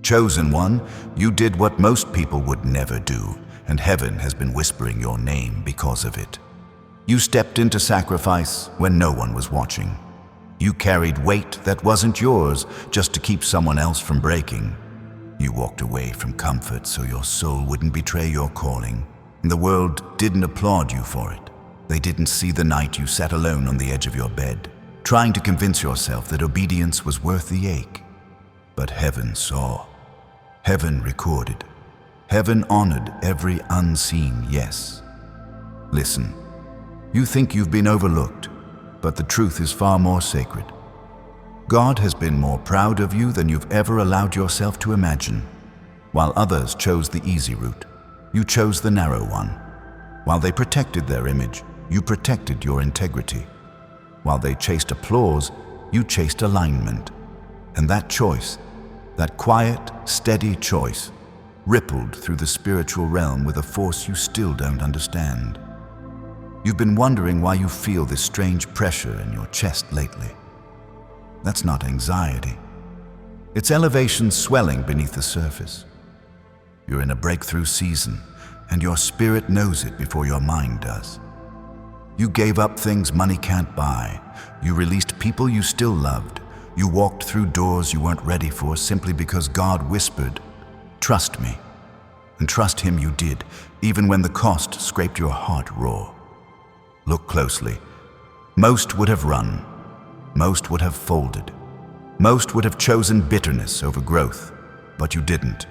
Chosen one, you did what most people would never do, and heaven has been whispering your name because of it. You stepped into sacrifice when no one was watching. You carried weight that wasn't yours just to keep someone else from breaking. You walked away from comfort so your soul wouldn't betray your calling. The world didn't applaud you for it. They didn't see the night you sat alone on the edge of your bed, trying to convince yourself that obedience was worth the ache. But heaven saw. Heaven recorded. Heaven honored every unseen yes. Listen, you think you've been overlooked, but the truth is far more sacred. God has been more proud of you than you've ever allowed yourself to imagine. While others chose the easy route, you chose the narrow one. While they protected their image, you protected your integrity. While they chased applause, you chased alignment. And that choice, that quiet, steady choice, rippled through the spiritual realm with a force you still don't understand. You've been wondering why you feel this strange pressure in your chest lately. That's not anxiety. It's elevation swelling beneath the surface. You're in a breakthrough season, and your spirit knows it before your mind does. You gave up things money can't buy. You released people you still loved. You walked through doors you weren't ready for simply because God whispered, "Trust me." And trust him you did, even when the cost scraped your heart raw. Look closely. Most would have run. Most would have folded. Most would have chosen bitterness over growth, but you didn't.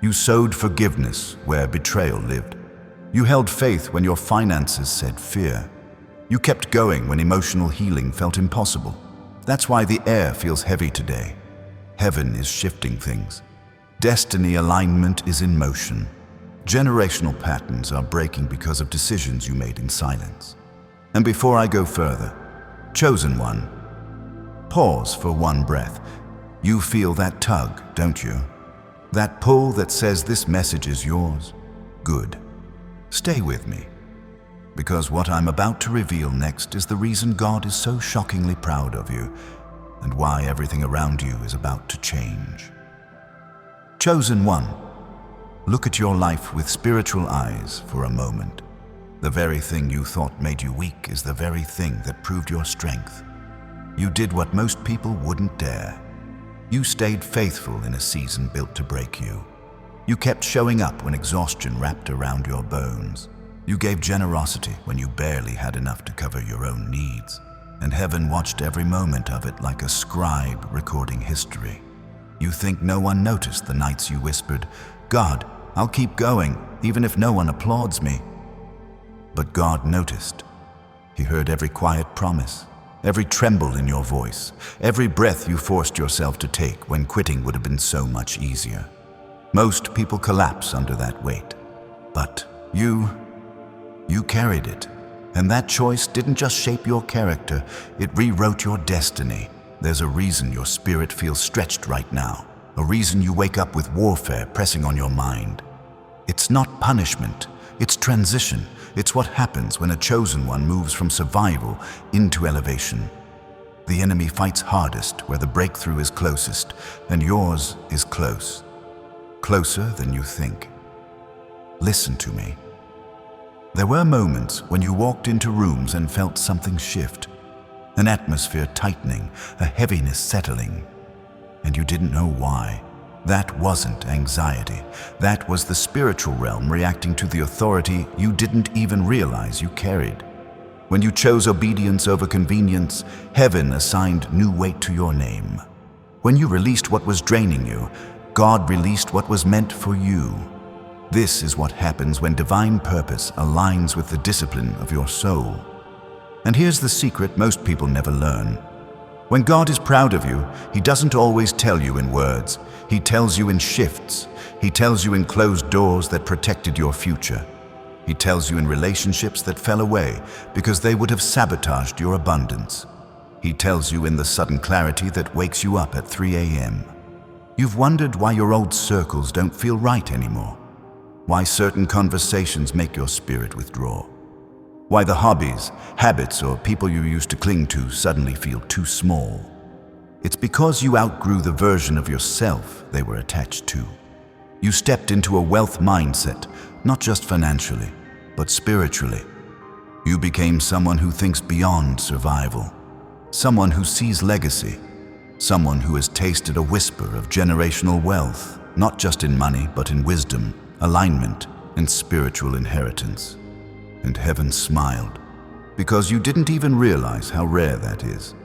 You sowed forgiveness where betrayal lived. You held faith when your finances said fear. You kept going when emotional healing felt impossible. That's why the air feels heavy today. Heaven is shifting things. Destiny alignment is in motion. Generational patterns are breaking because of decisions you made in silence. And before I go further, chosen one, pause for one breath. You feel that tug, don't you? That pull that says this message is yours? Good. Stay with me, because what I'm about to reveal next is the reason God is so shockingly proud of you and why everything around you is about to change. Chosen one, look at your life with spiritual eyes for a moment. The very thing you thought made you weak is the very thing that proved your strength. You did what most people wouldn't dare. You stayed faithful in a season built to break you. You kept showing up when exhaustion wrapped around your bones. You gave generosity when you barely had enough to cover your own needs. And heaven watched every moment of it like a scribe recording history. You think no one noticed the nights you whispered, "God, I'll keep going, even if no one applauds me." But God noticed. He heard every quiet promise, every tremble in your voice, every breath you forced yourself to take when quitting would have been so much easier. Most people collapse under that weight. But you carried it. And that choice didn't just shape your character, it rewrote your destiny. There's a reason your spirit feels stretched right now, a reason you wake up with warfare pressing on your mind. It's not punishment, it's transition. It's what happens when a chosen one moves from survival into elevation. The enemy fights hardest where the breakthrough is closest, and yours is close. Closer than you think. Listen to me. There were moments when you walked into rooms and felt something shift, an atmosphere tightening, a heaviness settling, and you didn't know why. That wasn't anxiety. That was the spiritual realm reacting to the authority you didn't even realize you carried. When you chose obedience over convenience, heaven assigned new weight to your name. When you released what was draining you, God released what was meant for you. This is what happens when divine purpose aligns with the discipline of your soul. And here's the secret most people never learn. When God is proud of you, He doesn't always tell you in words. He tells you in shifts. He tells you in closed doors that protected your future. He tells you in relationships that fell away because they would have sabotaged your abundance. He tells you in the sudden clarity that wakes you up at 3 a.m. You've wondered why your old circles don't feel right anymore. Why certain conversations make your spirit withdraw. Why the hobbies, habits, or people you used to cling to suddenly feel too small. It's because you outgrew the version of yourself they were attached to. You stepped into a wealth mindset, not just financially, but spiritually. You became someone who thinks beyond survival, someone who sees legacy, someone who has tasted a whisper of generational wealth, not just in money, but in wisdom, alignment, and spiritual inheritance. And heaven smiled, because you didn't even realize how rare that is.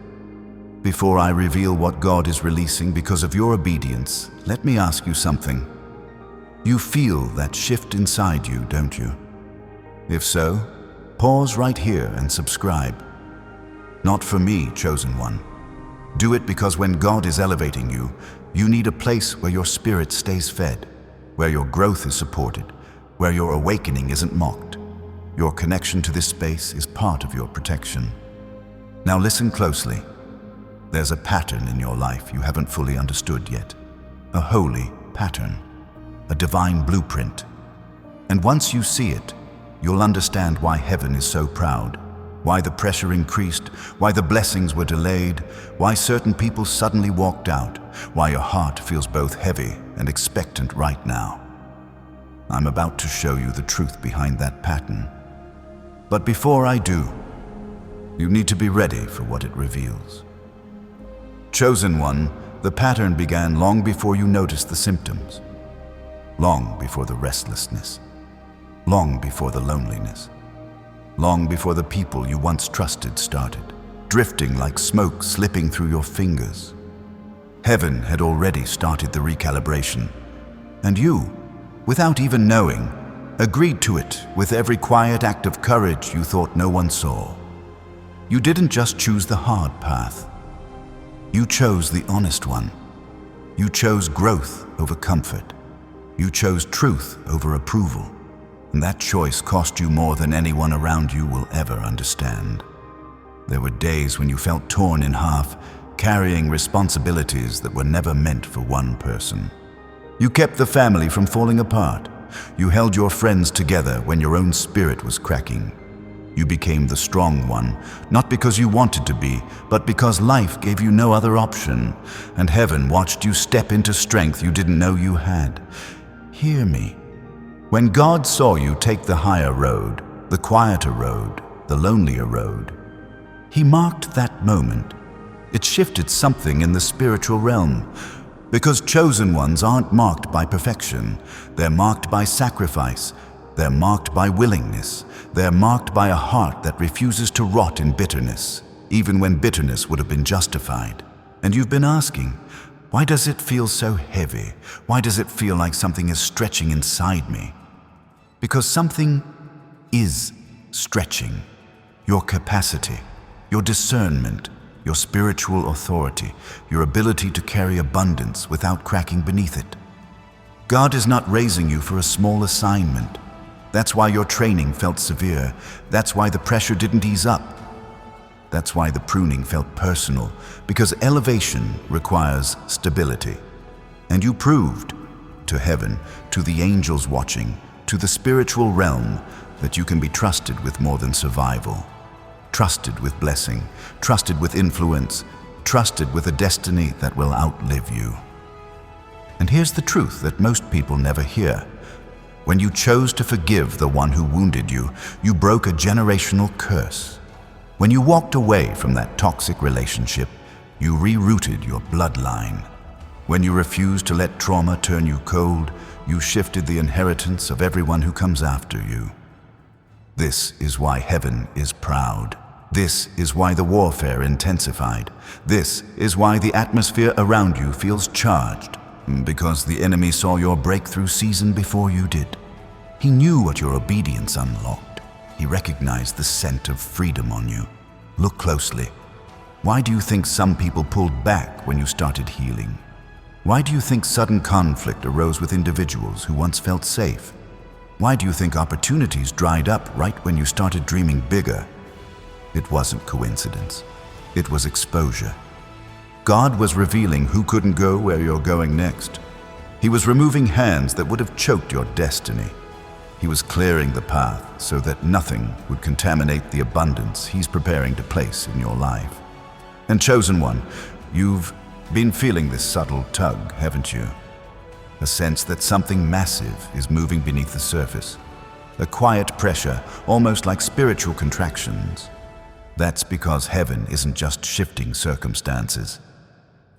Before I reveal what God is releasing because of your obedience, let me ask you something. You feel that shift inside you, don't you? If so, pause right here and subscribe. Not for me, chosen one. Do it because when God is elevating you, you need a place where your spirit stays fed, where your growth is supported, where your awakening isn't mocked. Your connection to this space is part of your protection. Now listen closely. There's a pattern in your life you haven't fully understood yet. A holy pattern, a divine blueprint. And once you see it, you'll understand why heaven is so proud, why the pressure increased, why the blessings were delayed, why certain people suddenly walked out, why your heart feels both heavy and expectant right now. I'm about to show you the truth behind that pattern. But before I do, you need to be ready for what it reveals. Chosen one, the pattern began long before you noticed the symptoms, long before the restlessness, long before the loneliness, long before the people you once trusted started, drifting like smoke slipping through your fingers. Heaven had already started the recalibration, and you, without even knowing, agreed to it with every quiet act of courage you thought no one saw. You didn't just choose the hard path. You chose the honest one. You chose growth over comfort. You chose truth over approval. And that choice cost you more than anyone around you will ever understand. There were days when you felt torn in half, carrying responsibilities that were never meant for one person. You kept the family from falling apart. You held your friends together when your own spirit was cracking. You became the strong one, not because you wanted to be, but because life gave you no other option, and heaven watched you step into strength you didn't know you had. Hear me. When God saw you take the higher road, the quieter road, the lonelier road, He marked that moment. It shifted something in the spiritual realm. Because chosen ones aren't marked by perfection. They're marked by sacrifice. They're marked by willingness. They're marked by a heart that refuses to rot in bitterness, even when bitterness would have been justified. And you've been asking, why does it feel so heavy? Why does it feel like something is stretching inside me? Because something is stretching. Your capacity, your discernment, your spiritual authority, your ability to carry abundance without cracking beneath it. God is not raising you for a small assignment. That's why your training felt severe. That's why the pressure didn't ease up. That's why the pruning felt personal, because elevation requires stability. And you proved to heaven, to the angels watching, to the spiritual realm, that you can be trusted with more than survival. Trusted with blessing, trusted with influence, trusted with a destiny that will outlive you. And here's the truth that most people never hear. When you chose to forgive the one who wounded you, you broke a generational curse. When you walked away from that toxic relationship, you rerouted your bloodline. When you refused to let trauma turn you cold, you shifted the inheritance of everyone who comes after you. This is why heaven is proud. This is why the warfare intensified. This is why the atmosphere around you feels charged. Because the enemy saw your breakthrough season before you did. He knew what your obedience unlocked. He recognized the scent of freedom on you. Look closely. Why do you think some people pulled back when you started healing? Why do you think sudden conflict arose with individuals who once felt safe? Why do you think opportunities dried up right when you started dreaming bigger? It wasn't coincidence. It was exposure. God was revealing who couldn't go where you're going next. He was removing hands that would have choked your destiny. He was clearing the path so that nothing would contaminate the abundance He's preparing to place in your life. And chosen one, you've Been feeling this subtle tug, haven't you? A sense that something massive is moving beneath the surface. A quiet pressure, almost like spiritual contractions. That's because heaven isn't just shifting circumstances.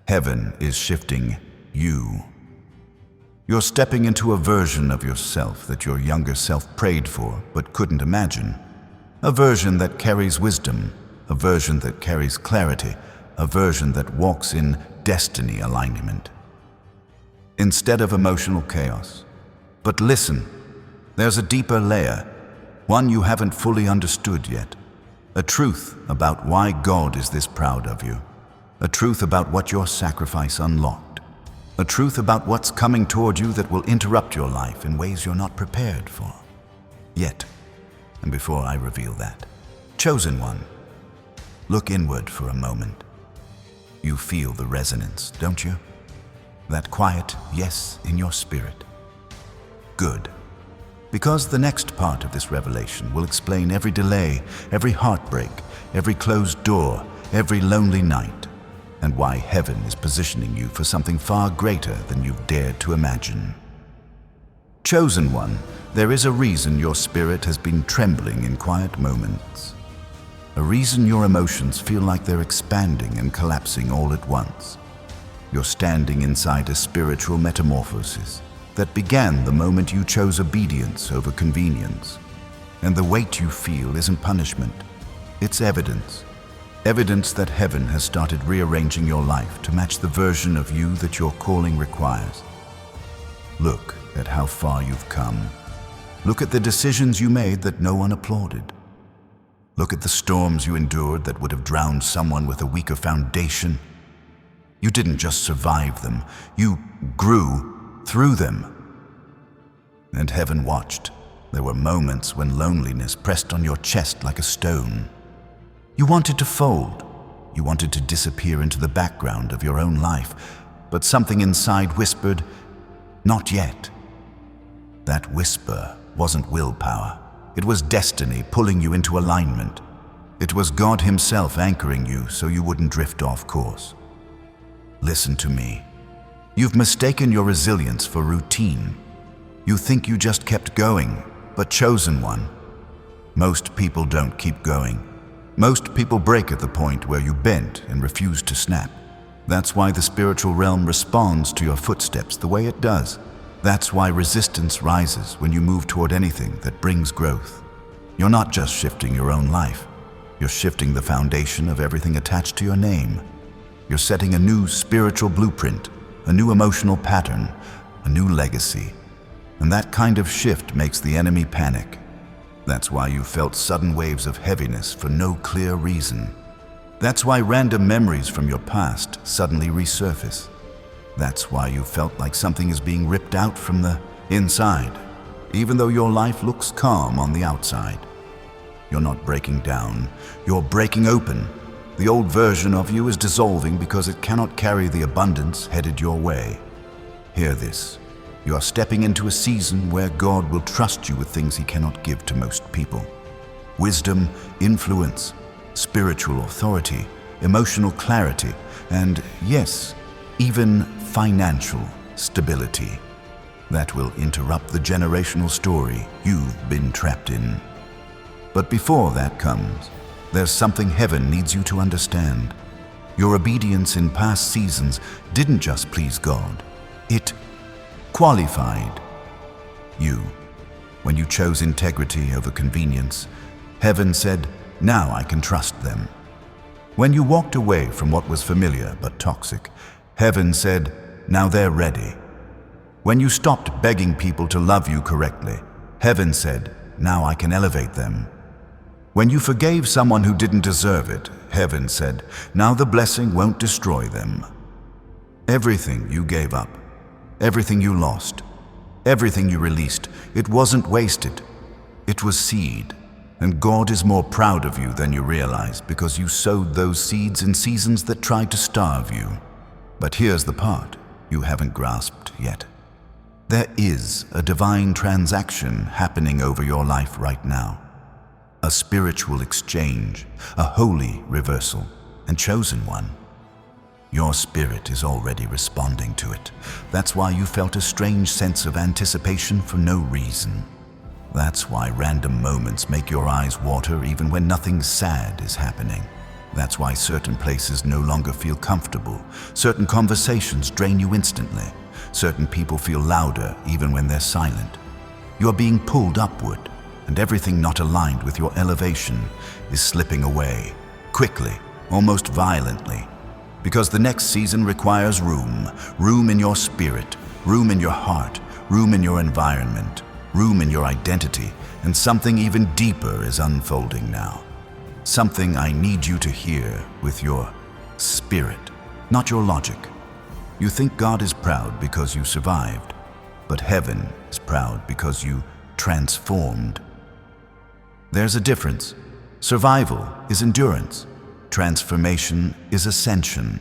Heaven is shifting you. You're stepping into a version of yourself that your younger self prayed for but couldn't imagine. A version that carries wisdom, a version that carries clarity, a version that walks in destiny alignment instead of emotional chaos. But listen, there's a deeper layer, one you haven't fully understood yet. A truth about why God is this proud of you. A truth about what your sacrifice unlocked. A truth about what's coming toward you that will interrupt your life in ways you're not prepared for. Yet, and before I reveal that, chosen one, look inward for a moment. You feel the resonance, don't you? That quiet yes in your spirit. Good. Because the next part of this revelation will explain every delay, every heartbreak, every closed door, every lonely night, and why heaven is positioning you for something far greater than you've dared to imagine. Chosen one, there is a reason your spirit has been trembling in quiet moments. A reason your emotions feel like they're expanding and collapsing all at once. You're standing inside a spiritual metamorphosis that began the moment you chose obedience over convenience. And the weight you feel isn't punishment, it's evidence. Evidence that heaven has started rearranging your life to match the version of you that your calling requires. Look at how far you've come. Look at the decisions you made that no one applauded. Look at the storms you endured that would have drowned someone with a weaker foundation. You didn't just survive them, you grew through them. And heaven watched. There were moments when loneliness pressed on your chest like a stone. You wanted to fold. You wanted to disappear into the background of your own life. But something inside whispered, "Not yet." That whisper wasn't willpower. It was destiny pulling you into alignment. It was God Himself anchoring you so you wouldn't drift off course. Listen to me. You've mistaken your resilience for routine. You think you just kept going, but chosen one. Most people don't keep going. Most people break at the point where you bent and refuse to snap. That's why the spiritual realm responds to your footsteps the way it does. That's why resistance rises when you move toward anything that brings growth. You're not just shifting your own life. You're shifting the foundation of everything attached to your name. You're setting a new spiritual blueprint, a new emotional pattern, a new legacy. And that kind of shift makes the enemy panic. That's why you felt sudden waves of heaviness for no clear reason. That's why random memories from your past suddenly resurface. That's why you felt like something is being ripped out from the inside, even though your life looks calm on the outside. You're not breaking down, you're breaking open. The old version of you is dissolving because it cannot carry the abundance headed your way. Hear this. You are stepping into a season where God will trust you with things He cannot give to most people. Wisdom, influence, spiritual authority, emotional clarity, and yes, even financial stability. That will interrupt the generational story you've been trapped in. But before that comes, there's something heaven needs you to understand. Your obedience in past seasons didn't just please God. It qualified you. When you chose integrity over convenience, heaven said, "Now I can trust them." When you walked away from what was familiar but toxic, heaven said, "Now they're ready." When you stopped begging people to love you correctly, heaven said, "Now I can elevate them." When you forgave someone who didn't deserve it, heaven said, "Now the blessing won't destroy them." Everything you gave up, everything you lost, everything you released, it wasn't wasted. It was seed. And God is more proud of you than you realize because you sowed those seeds in seasons that tried to starve you. But here's the part you haven't grasped yet. There is a divine transaction happening over your life right now. A spiritual exchange, a holy reversal, and chosen one. Your spirit is already responding to it. That's why you felt a strange sense of anticipation for no reason. That's why random moments make your eyes water even when nothing sad is happening. That's why certain places no longer feel comfortable. Certain conversations drain you instantly. Certain people feel louder even when they're silent. You're being pulled upward, and everything not aligned with your elevation is slipping away, quickly, almost violently. Because the next season requires room in your spirit, room in your heart, room in your environment, room in your identity, and something even deeper is unfolding now. Something I need you to hear with your spirit, not your logic. You think God is proud because you survived, but heaven is proud because you transformed. There's a difference. Survival is endurance. Transformation is ascension.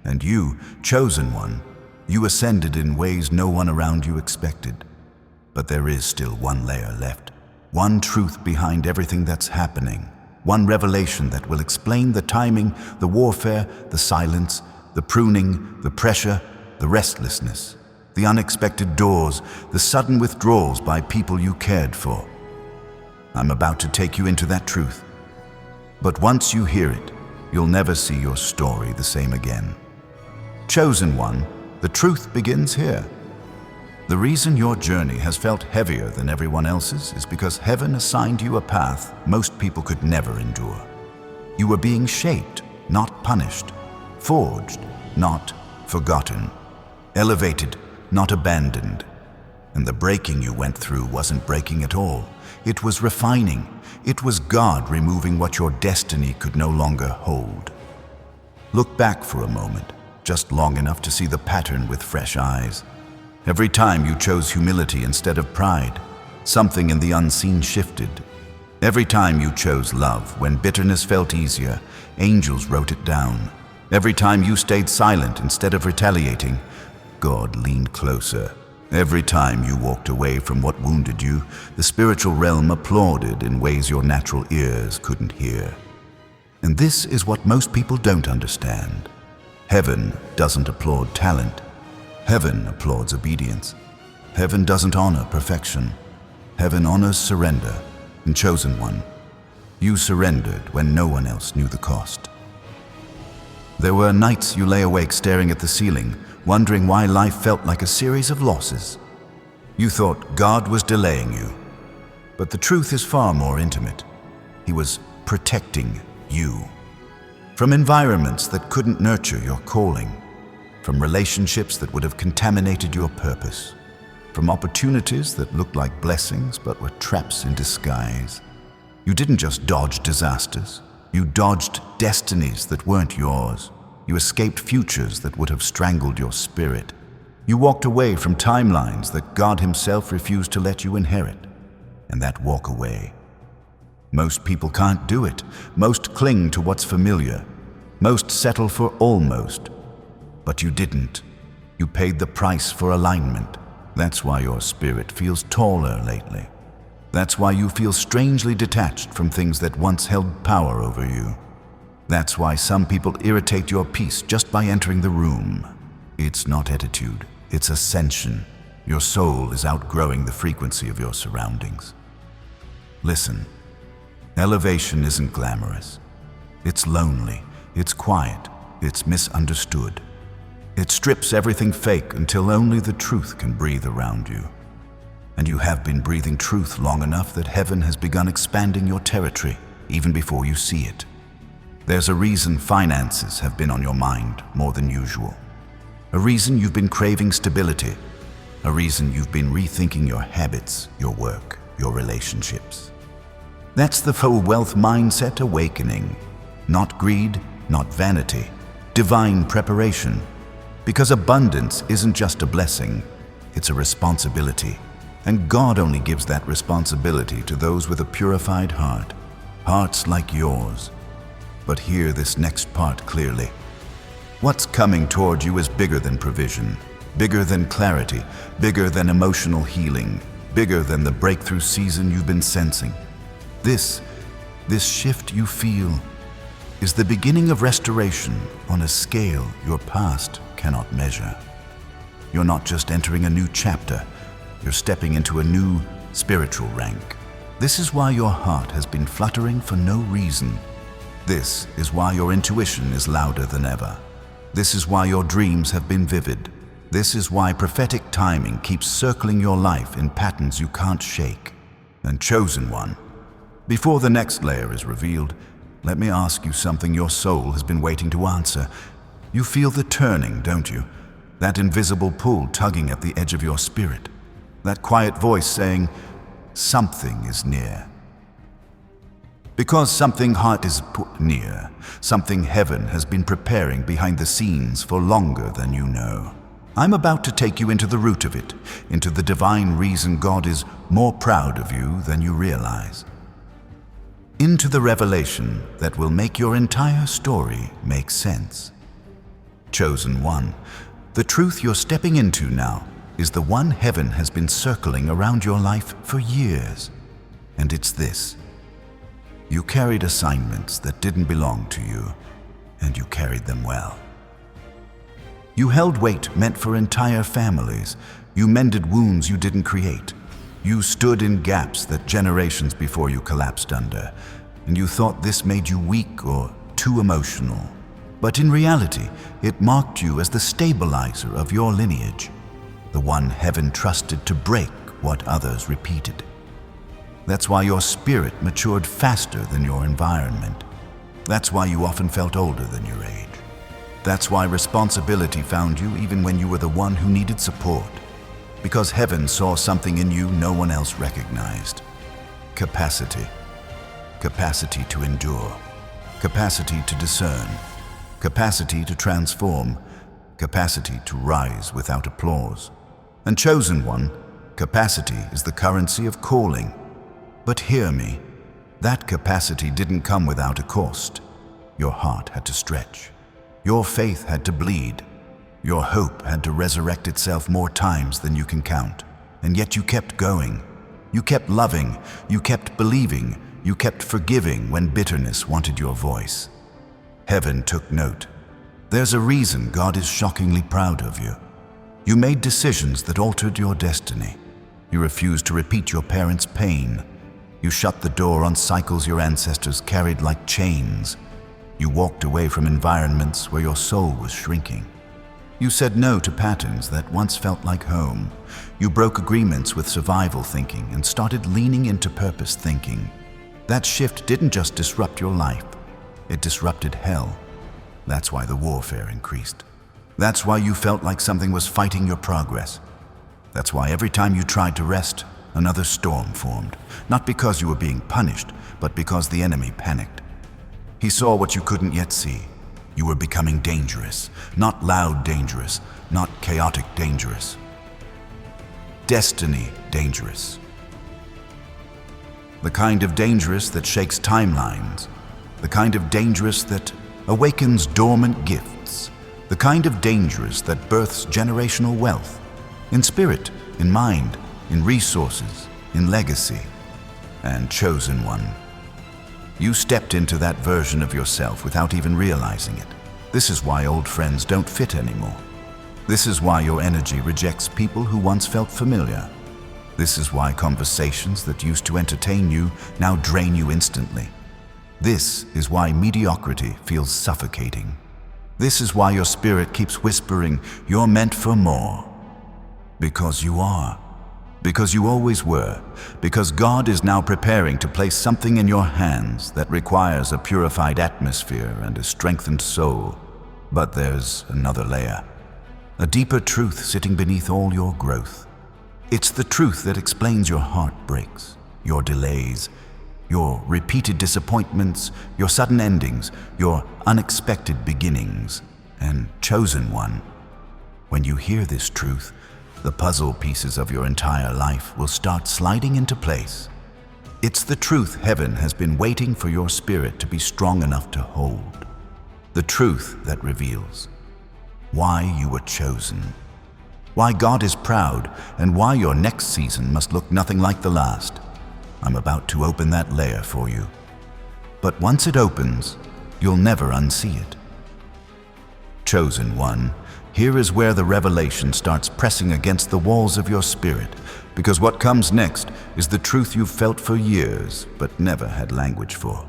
And you, chosen one, you ascended in ways no one around you expected. But there is still one layer left. One truth behind everything that's happening. One revelation that will explain the timing, the warfare, the silence, the pruning, the pressure, the restlessness, the unexpected doors, the sudden withdrawals by people you cared for. I'm about to take you into that truth. But once you hear it, you'll never see your story the same again. Chosen one, the truth begins here. The reason your journey has felt heavier than everyone else's is because heaven assigned you a path most people could never endure. You were being shaped, not punished, forged, not forgotten, elevated, not abandoned. And the breaking you went through wasn't breaking at all. It was refining. It was God removing what your destiny could no longer hold. Look back for a moment, just long enough to see the pattern with fresh eyes. Every time you chose humility instead of pride, something in the unseen shifted. Every time you chose love when bitterness felt easier, angels wrote it down. Every time you stayed silent instead of retaliating, God leaned closer. Every time you walked away from what wounded you, the spiritual realm applauded in ways your natural ears couldn't hear. And this is what most people don't understand. Heaven doesn't applaud talent. Heaven applauds obedience. Heaven doesn't honor perfection. Heaven honors surrender. And chosen one, you surrendered when no one else knew the cost. There were nights you lay awake staring at the ceiling, wondering why life felt like a series of losses. You thought God was delaying you. But the truth is far more intimate. He was protecting you. From environments that couldn't nurture your calling. From relationships that would have contaminated your purpose. From opportunities that looked like blessings but were traps in disguise. You didn't just dodge disasters. You dodged destinies that weren't yours. You escaped futures that would have strangled your spirit. You walked away from timelines that God Himself refused to let you inherit. And that walk away. Most people can't do it. Most cling to what's familiar. Most settle for almost. But you didn't. You paid the price for alignment. That's why your spirit feels taller lately. That's why you feel strangely detached from things that once held power over you. That's why some people irritate your peace just by entering the room. It's not attitude, it's ascension. Your soul is outgrowing the frequency of your surroundings. Listen, elevation isn't glamorous. It's lonely, it's quiet, it's misunderstood. It strips everything fake until only the truth can breathe around you. And you have been breathing truth long enough that heaven has begun expanding your territory, even before you see it. There's a reason finances have been on your mind more than usual. A reason you've been craving stability. A reason you've been rethinking your habits, your work, your relationships. That's the full wealth mindset awakening. Not greed, not vanity. Divine preparation. Because abundance isn't just a blessing, it's a responsibility. And God only gives that responsibility to those with a purified heart, hearts like yours. But hear this next part clearly. What's coming toward you is bigger than provision, bigger than clarity, bigger than emotional healing, bigger than the breakthrough season you've been sensing. This shift you feel, is the beginning of restoration on a scale your past cannot measure. You're not just entering a new chapter, you're stepping into a new spiritual rank. This is why your heart has been fluttering for no reason. This is why your intuition is louder than ever. This is why your dreams have been vivid. This is why prophetic timing keeps circling your life in patterns you can't shake. And chosen one, before the next layer is revealed, let me ask you something your soul has been waiting to answer. You feel the turning, don't you? That invisible pull tugging at the edge of your spirit. That quiet voice saying, something is near. Because something hot is put near, something heaven has been preparing behind the scenes for longer than you know. I'm about to take you into the root of it, into the divine reason God is more proud of you than you realize. Into the revelation that will make your entire story make sense. Chosen one, the truth you're stepping into now is the one heaven has been circling around your life for years. And it's this. You carried assignments that didn't belong to you, and you carried them well. You held weight meant for entire families. You mended wounds you didn't create. You stood in gaps that generations before you collapsed under, and you thought this made you weak or too emotional. But in reality, it marked you as the stabilizer of your lineage, the one heaven trusted to break what others repeated. That's why your spirit matured faster than your environment. That's why you often felt older than your age. That's why responsibility found you even when you were the one who needed support. Because heaven saw something in you no one else recognized. Capacity. Capacity to endure. Capacity to discern. Capacity to transform. Capacity to rise without applause. And chosen one, capacity is the currency of calling. But hear me, that capacity didn't come without a cost. Your heart had to stretch. Your faith had to bleed. Your hope had to resurrect itself more times than you can count. And yet you kept going. You kept loving. You kept believing. You kept forgiving when bitterness wanted your voice. Heaven took note. There's a reason God is shockingly proud of you. You made decisions that altered your destiny. You refused to repeat your parents' pain. You shut the door on cycles your ancestors carried like chains. You walked away from environments where your soul was shrinking. You said no to patterns that once felt like home. You broke agreements with survival thinking and started leaning into purpose thinking. That shift didn't just disrupt your life, it disrupted hell. That's why the warfare increased. That's why you felt like something was fighting your progress. That's why every time you tried to rest, another storm formed. Not because you were being punished, but because the enemy panicked. He saw what you couldn't yet see. You were becoming dangerous. Not loud dangerous, not chaotic dangerous. Destiny dangerous. The kind of dangerous that shakes timelines. The kind of dangerous that awakens dormant gifts. The kind of dangerous that births generational wealth. In spirit, in mind, in resources, in legacy. And chosen one. You stepped into that version of yourself without even realizing it. This is why old friends don't fit anymore. This is why your energy rejects people who once felt familiar. This is why conversations that used to entertain you now drain you instantly. This is why mediocrity feels suffocating. This is why your spirit keeps whispering, you're meant for more. Because you are. Because you always were. Because God is now preparing to place something in your hands that requires a purified atmosphere and a strengthened soul. But there's another layer. A deeper truth sitting beneath all your growth. It's the truth that explains your heartbreaks, your delays, your repeated disappointments, your sudden endings, your unexpected beginnings. And chosen one, when you hear this truth, the puzzle pieces of your entire life will start sliding into place. It's the truth heaven has been waiting for your spirit to be strong enough to hold. The truth that reveals why you were chosen, why God is proud, and why your next season must look nothing like the last. I'm about to open that layer for you. But once it opens, you'll never unsee it. Chosen one, here is where the revelation starts pressing against the walls of your spirit, because what comes next is the truth you've felt for years but never had language for.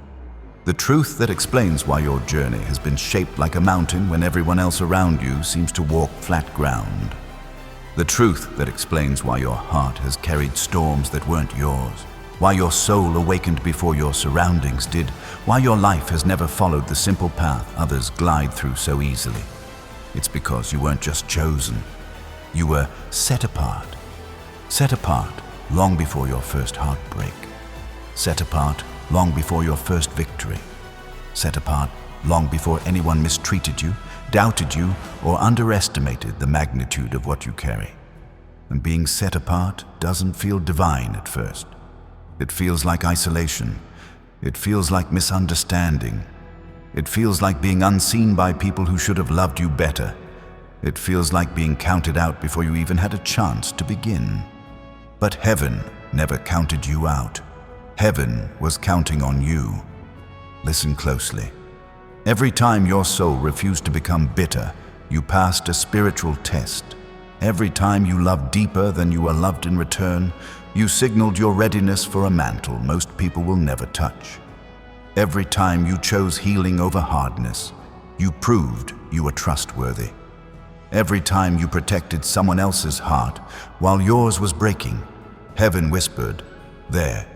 The truth that explains why your journey has been shaped like a mountain when everyone else around you seems to walk flat ground. The truth that explains why your heart has carried storms that weren't yours, why your soul awakened before your surroundings did, why your life has never followed the simple path others glide through so easily. It's because you weren't just chosen, you were set apart. Set apart long before your first heartbreak. Set apart long before your first victory. Set apart long before anyone mistreated you, doubted you, or underestimated the magnitude of what you carry. And being set apart doesn't feel divine at first. It feels like isolation. It feels like misunderstanding. It feels like being unseen by people who should have loved you better. It feels like being counted out before you even had a chance to begin. But heaven never counted you out. Heaven was counting on you. Listen closely. Every time your soul refused to become bitter, you passed a spiritual test. Every time you loved deeper than you were loved in return, you signaled your readiness for a mantle most people will never touch. Every time you chose healing over hardness, you proved you were trustworthy. Every time you protected someone else's heart while yours was breaking, heaven whispered, "There,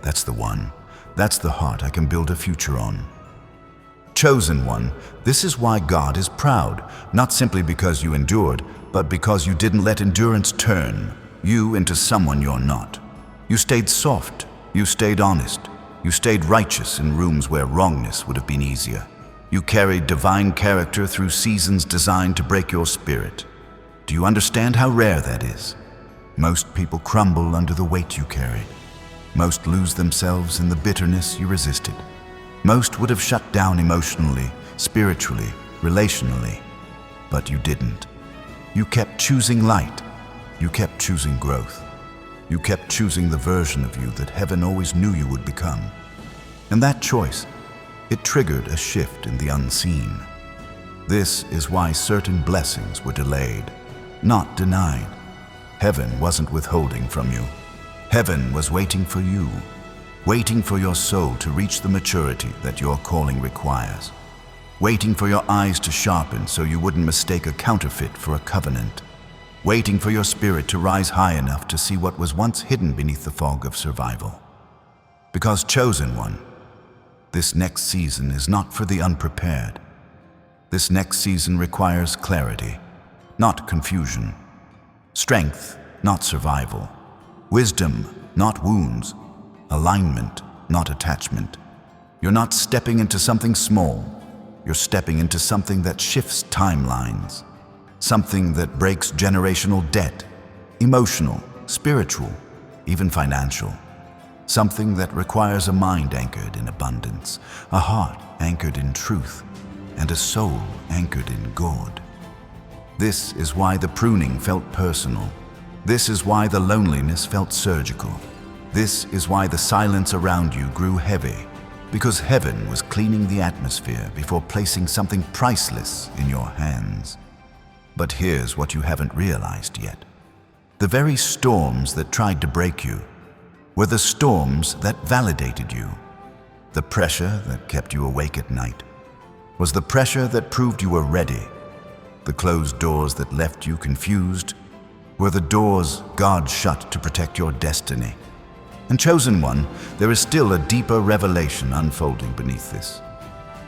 that's the one. That's the heart I can build a future on." Chosen one, this is why God is proud, not simply because you endured, but because you didn't let endurance turn you into someone you're not. You stayed soft, you stayed honest, you stayed righteous in rooms where wrongness would have been easier. You carried divine character through seasons designed to break your spirit. Do you understand how rare that is? Most people crumble under the weight you carried. Most lose themselves in the bitterness you resisted. Most would have shut down emotionally, spiritually, relationally, but you didn't. You kept choosing light. You kept choosing growth. You kept choosing the version of you that heaven always knew you would become. And that choice, it triggered a shift in the unseen. This is why certain blessings were delayed, not denied. Heaven wasn't withholding from you. Heaven was waiting for you, waiting for your soul to reach the maturity that your calling requires, waiting for your eyes to sharpen so you wouldn't mistake a counterfeit for a covenant, waiting for your spirit to rise high enough to see what was once hidden beneath the fog of survival. Because chosen one, this next season is not for the unprepared. This next season requires clarity, not confusion, strength, not survival, wisdom, not wounds, alignment, not attachment. You're not stepping into something small. You're stepping into something that shifts timelines, something that breaks generational debt, emotional, spiritual, even financial. Something that requires a mind anchored in abundance, a heart anchored in truth, and a soul anchored in God. This is why the pruning felt personal. This is why the loneliness felt surgical. This is why the silence around you grew heavy, because heaven was cleaning the atmosphere before placing something priceless in your hands. But here's what you haven't realized yet. The very storms that tried to break you were the storms that validated you. The pressure that kept you awake at night was the pressure that proved you were ready. The closed doors that left you confused were the doors God shut to protect your destiny. And chosen one, there is still a deeper revelation unfolding beneath this.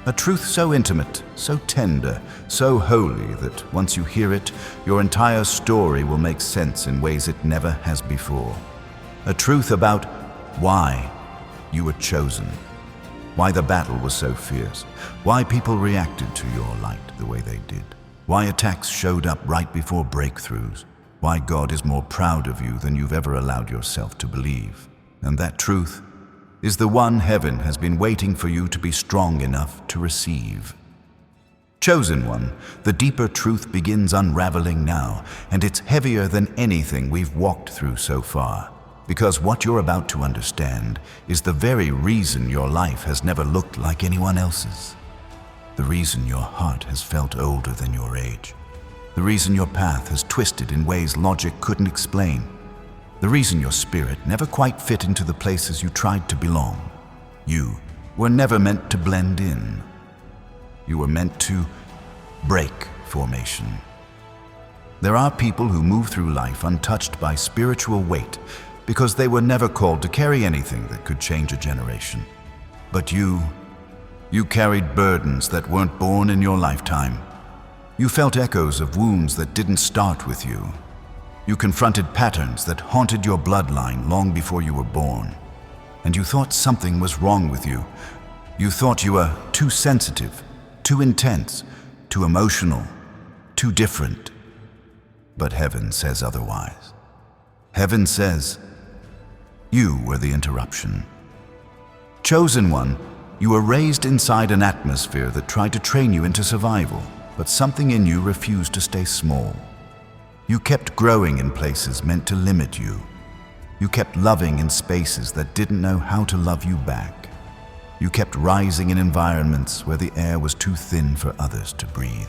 A truth so intimate, so tender, so holy that once you hear it, your entire story will make sense in ways it never has before. A truth about why you were chosen, why the battle was so fierce, why people reacted to your light the way they did, why attacks showed up right before breakthroughs, why God is more proud of you than you've ever allowed yourself to believe. And that truth is the one heaven has been waiting for you to be strong enough to receive. Chosen one, the deeper truth begins unraveling now, and it's heavier than anything we've walked through so far. Because what you're about to understand is the very reason your life has never looked like anyone else's. The reason your heart has felt older than your age. The reason your path has twisted in ways logic couldn't explain. The reason your spirit never quite fit into the places you tried to belong. You were never meant to blend in. You were meant to break formation. There are people who move through life untouched by spiritual weight because they were never called to carry anything that could change a generation. But you carried burdens that weren't born in your lifetime. You felt echoes of wounds that didn't start with you. You confronted patterns that haunted your bloodline long before you were born. And you thought something was wrong with you. You thought you were too sensitive, too intense, too emotional, too different. But heaven says otherwise. Heaven says, you were the interruption. Chosen one, you were raised inside an atmosphere that tried to train you into survival, but something in you refused to stay small. You kept growing in places meant to limit you. You kept loving in spaces that didn't know how to love you back. You kept rising in environments where the air was too thin for others to breathe.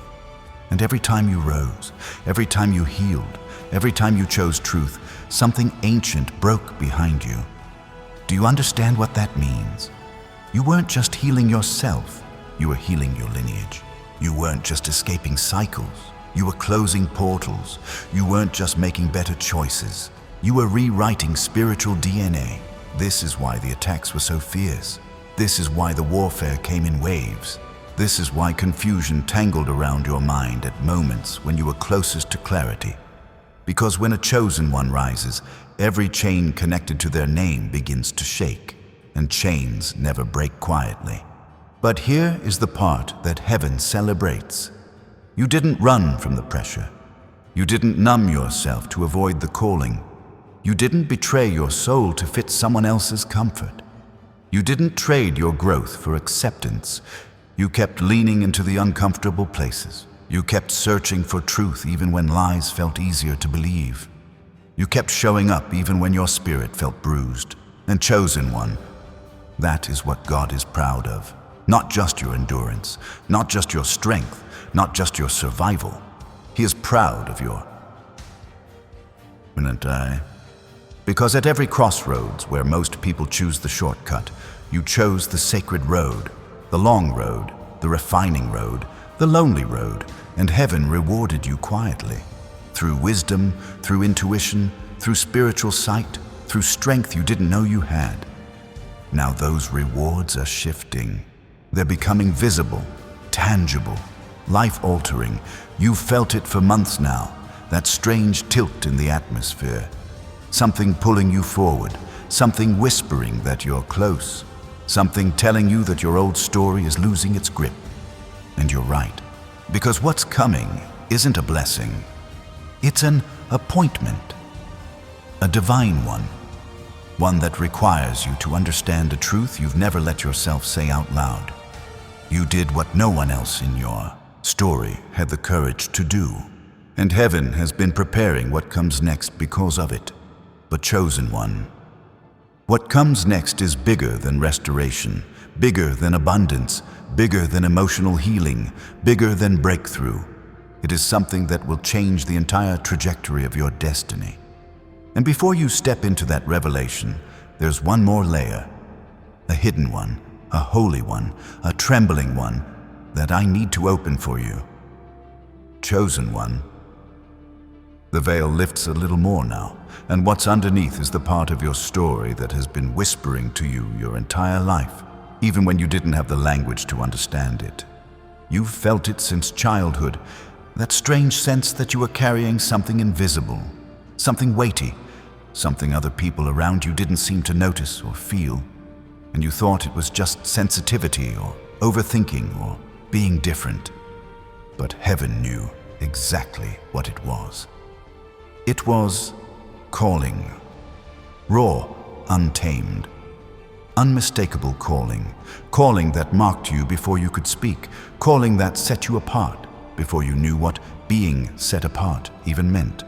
And every time you rose, every time you healed, every time you chose truth, something ancient broke behind you. Do you understand what that means? You weren't just healing yourself, you were healing your lineage. You weren't just escaping cycles, you were closing portals. You weren't just making better choices, you were rewriting spiritual DNA. This is why the attacks were so fierce. This is why the warfare came in waves. This is why confusion tangled around your mind at moments when you were closest to clarity. Because when a chosen one rises, every chain connected to their name begins to shake, and chains never break quietly. But here is the part that heaven celebrates. You didn't run from the pressure. You didn't numb yourself to avoid the calling. You didn't betray your soul to fit someone else's comfort. You didn't trade your growth for acceptance. You kept leaning into the uncomfortable places. You kept searching for truth even when lies felt easier to believe. You kept showing up even when your spirit felt bruised. And chosen one, that is what God is proud of. Not just your endurance, not just your strength, not just your survival. He is proud of your I. Because at every crossroads where most people choose the shortcut, you chose the sacred road, the long road, the refining road, the lonely road, and heaven rewarded you quietly. Through wisdom, through intuition, through spiritual sight, through strength you didn't know you had. Now those rewards are shifting. They're becoming visible, tangible, life-altering. You've felt it for months now, that strange tilt in the atmosphere. Something pulling you forward, something whispering that you're close, something telling you that your old story is losing its grip. And you're right, because what's coming isn't a blessing. It's an appointment, a divine one that requires you to understand a truth you've never let yourself say out loud. You did what no one else in your story had the courage to do, and heaven has been preparing what comes next because of it. But chosen one, what comes next is bigger than restoration, bigger than abundance, bigger than emotional healing, bigger than breakthrough. It is something that will change the entire trajectory of your destiny. And before you step into that revelation, there's one more layer, a hidden one, a holy one, a trembling one that I need to open for you. Chosen one. The veil lifts a little more now, and what's underneath is the part of your story that has been whispering to you your entire life, even when you didn't have the language to understand it. You've felt it since childhood, that strange sense that you were carrying something invisible, something weighty, something other people around you didn't seem to notice or feel, and you thought it was just sensitivity or overthinking or being different. But heaven knew exactly what it was. It was calling, raw, untamed, unmistakable calling, calling that marked you before you could speak, calling that set you apart before you knew what being set apart even meant,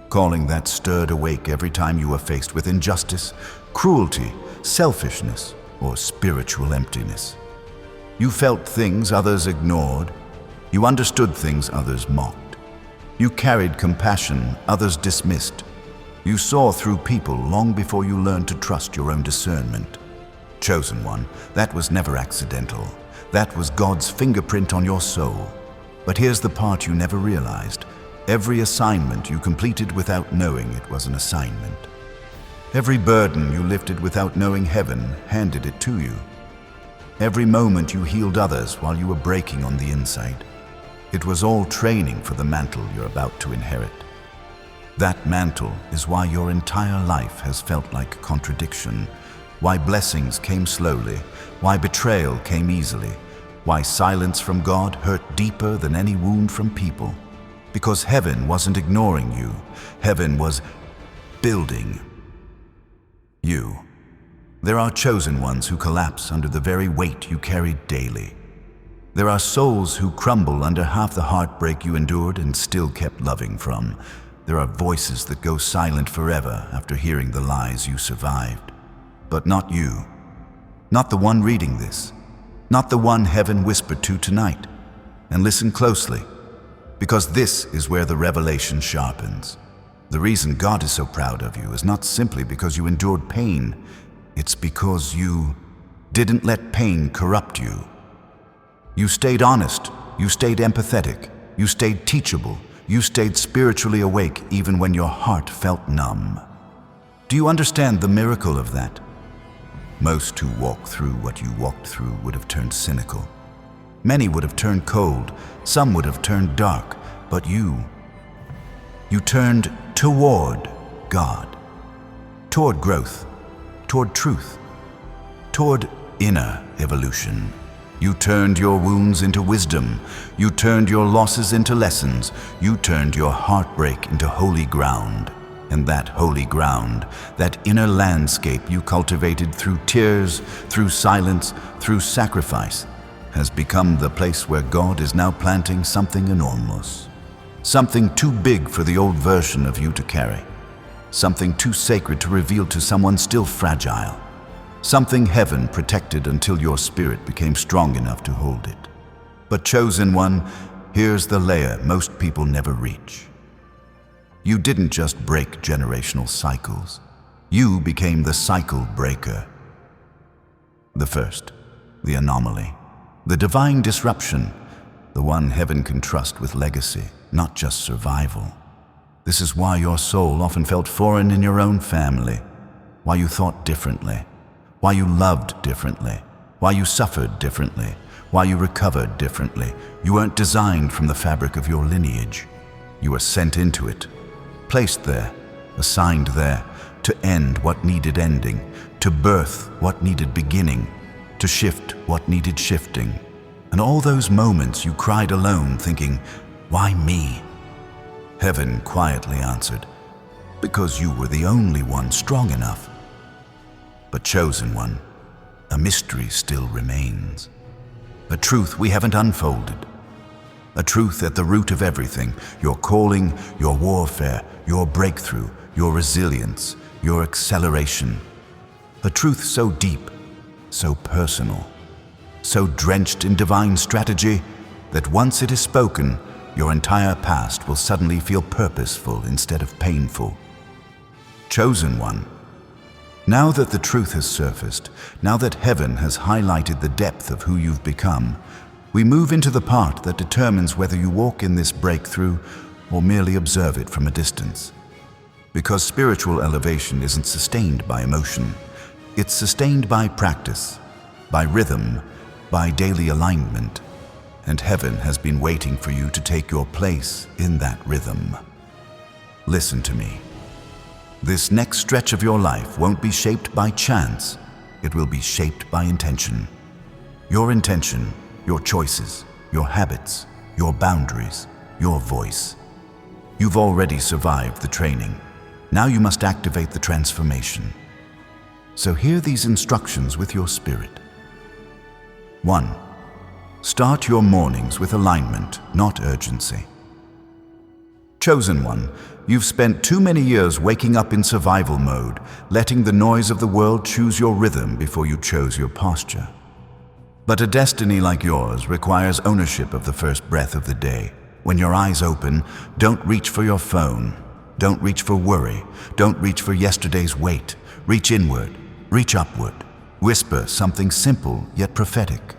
calling that stirred awake every time you were faced with injustice, cruelty, selfishness, or spiritual emptiness. You felt things others ignored. You understood things others mocked. You carried compassion others dismissed. You saw through people long before you learned to trust your own discernment. Chosen one, that was never accidental. That was God's fingerprint on your soul. But here's the part you never realized. Every assignment you completed without knowing it was an assignment. Every burden you lifted without knowing heaven handed it to you. Every moment you healed others while you were breaking on the inside. It was all training for the mantle you're about to inherit. That mantle is why your entire life has felt like contradiction, why blessings came slowly, why betrayal came easily, why silence from God hurt deeper than any wound from people. Because heaven wasn't ignoring you, heaven was building you. There are chosen ones who collapse under the very weight you carried daily. There are souls who crumble under half the heartbreak you endured and still kept loving from. There are voices that go silent forever after hearing the lies you survived. But not you. Not the one reading this. Not the one heaven whispered to tonight. And listen closely, because this is where the revelation sharpens. The reason God is so proud of you is not simply because you endured pain. It's because you didn't let pain corrupt you. You stayed honest, you stayed empathetic, you stayed teachable, you stayed spiritually awake even when your heart felt numb. Do you understand the miracle of that? Most who walk through what you walked through would have turned cynical. Many would have turned cold, some would have turned dark, but you turned toward God, toward growth, toward truth, toward inner evolution. You turned your wounds into wisdom. You turned your losses into lessons. You turned your heartbreak into holy ground. And that holy ground, that inner landscape you cultivated through tears, through silence, through sacrifice, has become the place where God is now planting something enormous. Something too big for the old version of you to carry. Something too sacred to reveal to someone still fragile. Something heaven protected until your spirit became strong enough to hold it. But chosen one, here's the layer most people never reach. You didn't just break generational cycles. You became the cycle breaker. The first, the anomaly, the divine disruption, the one heaven can trust with legacy, not just survival. This is why your soul often felt foreign in your own family, why you thought differently, why you loved differently, why you suffered differently, why you recovered differently. You weren't designed from the fabric of your lineage. You were sent into it, placed there, assigned there, to end what needed ending, to birth what needed beginning, to shift what needed shifting. And all those moments you cried alone thinking, why me? Heaven quietly answered, because you were the only one strong enough. But chosen one, a mystery still remains. A truth we haven't unfolded. A truth at the root of everything, your calling, your warfare, your breakthrough, your resilience, your acceleration. A truth so deep, so personal, so drenched in divine strategy that once it is spoken, your entire past will suddenly feel purposeful instead of painful. Chosen one, now that the truth has surfaced, now that heaven has highlighted the depth of who you've become, we move into the part that determines whether you walk in this breakthrough or merely observe it from a distance. Because spiritual elevation isn't sustained by emotion. It's sustained by practice, by rhythm, by daily alignment. And heaven has been waiting for you to take your place in that rhythm. Listen to me. This next stretch of your life won't be shaped by chance. It will be shaped by intention. Your intention, your choices, your habits, your boundaries, your voice. You've already survived the training. Now you must activate the transformation. So hear these instructions with your spirit. 1. Start your mornings with alignment, not urgency. Chosen one, you've spent too many years waking up in survival mode, letting the noise of the world choose your rhythm before you chose your posture. But a destiny like yours requires ownership of the first breath of the day. When your eyes open, don't reach for your phone. Don't reach for worry. Don't reach for yesterday's weight. Reach inward. Reach upward. Whisper something simple yet prophetic.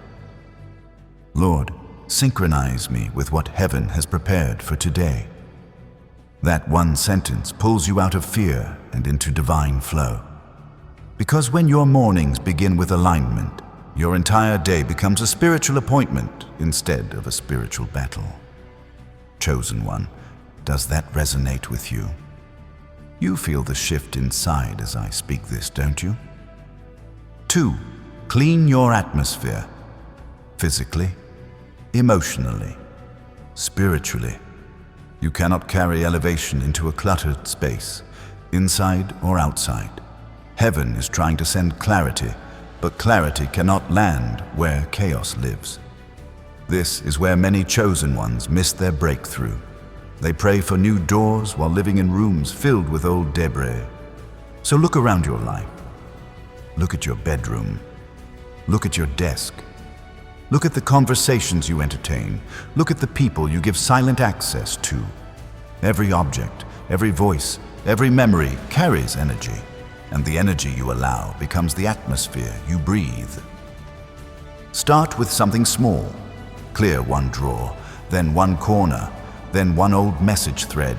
Lord, synchronize me with what heaven has prepared for today. That one sentence pulls you out of fear and into divine flow. Because when your mornings begin with alignment, your entire day becomes a spiritual appointment instead of a spiritual battle. Chosen one, does that resonate with you? You feel the shift inside as I speak this, don't you? 2. Clean your atmosphere. Physically, emotionally, spiritually. You cannot carry elevation into a cluttered space, inside or outside. Heaven is trying to send clarity, but clarity cannot land where chaos lives. This is where many chosen ones miss their breakthrough. They pray for new doors while living in rooms filled with old debris. So look around your life. Look at your bedroom. Look at your desk. Look at the conversations you entertain. Look at the people you give silent access to. Every object, every voice, every memory carries energy, and the energy you allow becomes the atmosphere you breathe. Start with something small. Clear one drawer, then one corner, then one old message thread,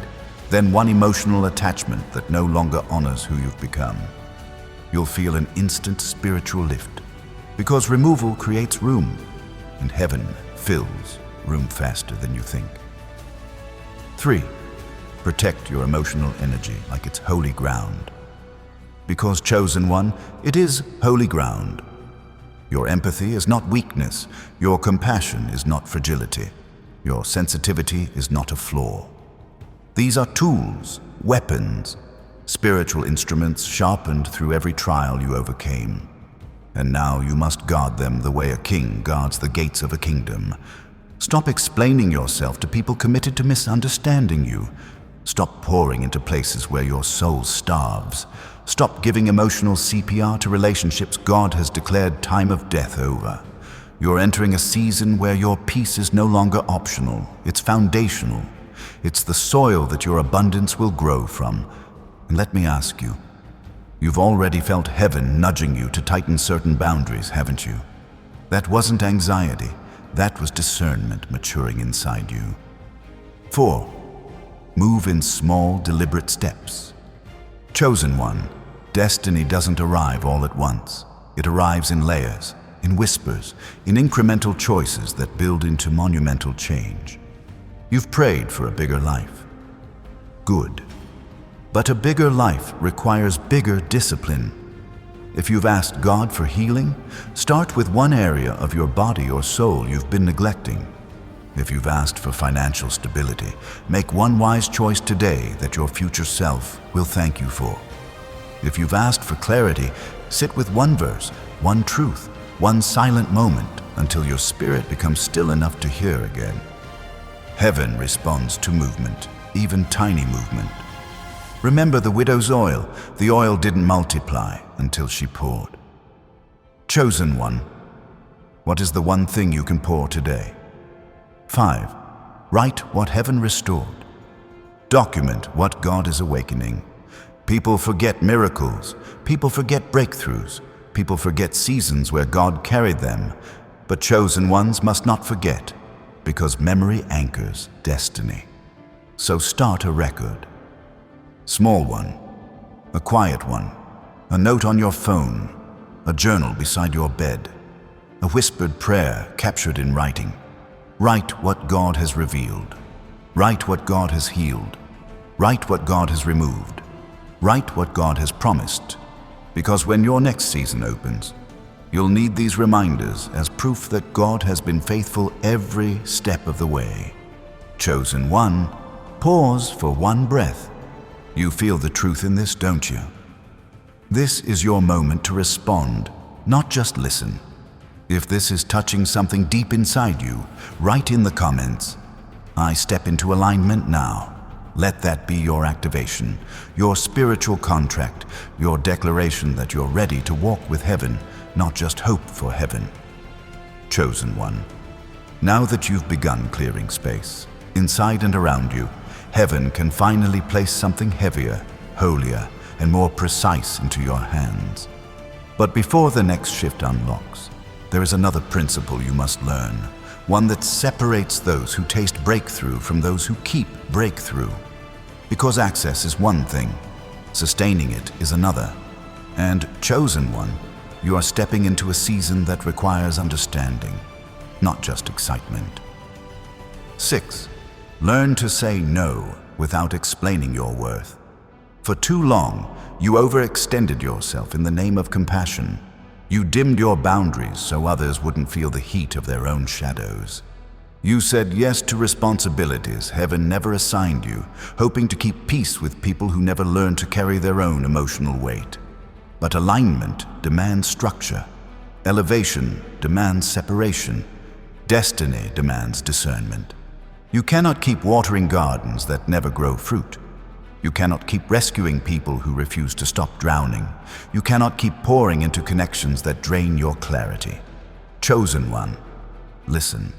then one emotional attachment that no longer honors who you've become. You'll feel an instant spiritual lift, because removal creates room, and heaven fills room faster than you think. 3. Protect your emotional energy like it's holy ground. Because chosen one, it is holy ground. Your empathy is not weakness. Your compassion is not fragility. Your sensitivity is not a flaw. These are tools, weapons, spiritual instruments sharpened through every trial you overcame. And now you must guard them the way a king guards the gates of a kingdom. Stop explaining yourself to people committed to misunderstanding you. Stop pouring into places where your soul starves. Stop giving emotional CPR to relationships God has declared time of death over. You're entering a season where your peace is no longer optional. It's foundational. It's the soil that your abundance will grow from. And let me ask you, you've already felt heaven nudging you to tighten certain boundaries, haven't you? That wasn't anxiety. That was discernment maturing inside you. 4. Move in small, deliberate steps. Chosen one, destiny doesn't arrive all at once. It arrives in layers, in whispers, in incremental choices that build into monumental change. You've prayed for a bigger life. Good. But a bigger life requires bigger discipline. If you've asked God for healing, start with one area of your body or soul you've been neglecting. If you've asked for financial stability, make one wise choice today that your future self will thank you for. If you've asked for clarity, sit with one verse, one truth, one silent moment until your spirit becomes still enough to hear again. Heaven responds to movement, even tiny movement. Remember the widow's oil. The oil didn't multiply until she poured. Chosen one, what is the one thing you can pour today? 5. Write what heaven restored. Document what God is awakening. People forget miracles. People forget breakthroughs. People forget seasons where God carried them. But chosen ones must not forget, because memory anchors destiny. So start a record. Small one, a quiet one, a note on your phone, a journal beside your bed, a whispered prayer captured in writing. Write what God has revealed. Write what God has healed. Write what God has removed. Write what God has promised. Because when your next season opens, you'll need these reminders as proof that God has been faithful every step of the way. Chosen one, pause for one breath. You feel the truth in this, don't you? This is your moment to respond, not just listen. If this is touching something deep inside you, write in the comments, I step into alignment now. Let that be your activation, your spiritual contract, your declaration that you're ready to walk with heaven, not just hope for heaven. Chosen one, now that you've begun clearing space, inside and around you, heaven can finally place something heavier, holier, and more precise into your hands. But before the next shift unlocks, there is another principle you must learn, one that separates those who taste breakthrough from those who keep breakthrough. Because access is one thing, sustaining it is another. And chosen one, you are stepping into a season that requires understanding, not just excitement. 6. Learn to say no without explaining your worth. For too long, you overextended yourself in the name of compassion. You dimmed your boundaries so others wouldn't feel the heat of their own shadows. You said yes to responsibilities heaven never assigned you, hoping to keep peace with people who never learned to carry their own emotional weight. But alignment demands structure. Elevation demands separation. Destiny demands discernment. You cannot keep watering gardens that never grow fruit. You cannot keep rescuing people who refuse to stop drowning. You cannot keep pouring into connections that drain your clarity. Chosen one, listen.